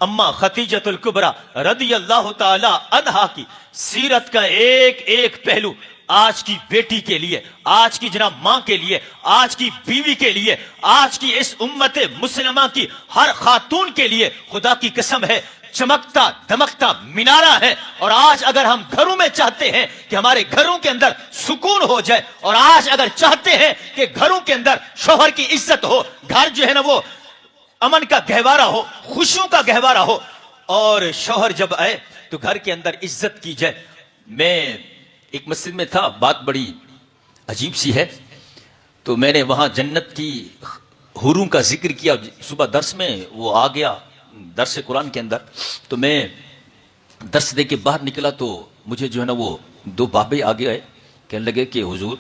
अम्मा खतीजतुल कुबरा रदियल्लाहु ताला अन्हा की सीरत का एक एक पहलू आज की बेटी के लिए, आज की जनाब मां के लिए, आज की बीवी के लिए, आज की इस उम्मत मुस्लिमा की हर खातून के लिए खुदा की कसम है चमकता दमकता मीनारा है। और आज अगर हम घरों में चाहते हैं कि हमारे घरों के अंदर सुकून हो जाए, और आज अगर चाहते हैं कि घरों के अंदर शौहर की इज्जत हो, घर जो है ना वो अमन का गहवारा हो, खुशियों का गहवारा हो, और शौहर जब आए तो घर के अंदर इज्जत की जाए। मैं एक मस्जिद में था, बात बड़ी अजीब सी है, तो मैंने वहां जन्नत की हुरों का जिक्र किया। सुबह दर्स में वो आ गया, दर्स कुरान के अंदर, तो मैं दर्स दे के बाहर निकला तो मुझे जो है ना वो दो बाबे आगे आए, कहने लगे कि हुजूर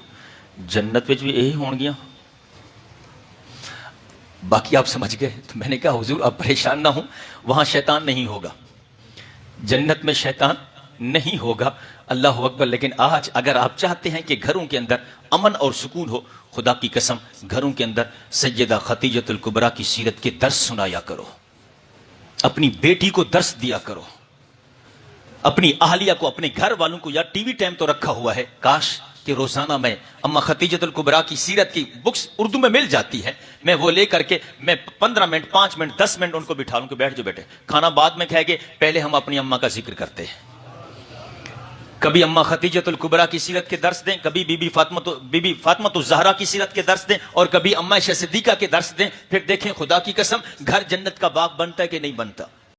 जन्नत में भी यही होंगियां, बाकी आप समझ गए। तो मैंने कहा हुजूर आप परेशान ना हो, वहां शैतान नहीं होगा, जन्नत में शैतान नहीं होगा, अल्लाह अकबर। लेकिन आज अगर आप चाहते हैं कि घरों के अंदर अमन और सुकून हो, खुदा की कसम घरों के अंदर सैयदा खतीजतुल कुबरा की सीरत के दर्स सुनाया करो, अपनी बेटी को दर्स दिया करो, अपनी अहलिया को, अपने घर वालों को। यार टीवी टाइम तो रखा हुआ है, काश कि रोजाना मैं अम्मा खतीजतुल कुबरा की सीरत की बुक्स उर्दू में मिल जाती है, मैं वो लेकर के मैं 15 मिनट 5 मिनट 10 मिनट उनको बिठा लूं कि बैठ जो बेटे, खाना बाद में खाएंगे, पहले हम अपनी अम्मा का जिक्र करते हैं। कभी अम्मा खतीजतुल कुबरा की सीरत के दर्स दें, कभी बीबी फातिमा ज़हरा की सीरत के दर्स दें, और कभी अम्मा सिद्दीका के दर्स दें। फिर देखें खुदा की कसम घर जन्नत का बाग बनता है कि नहीं बनता।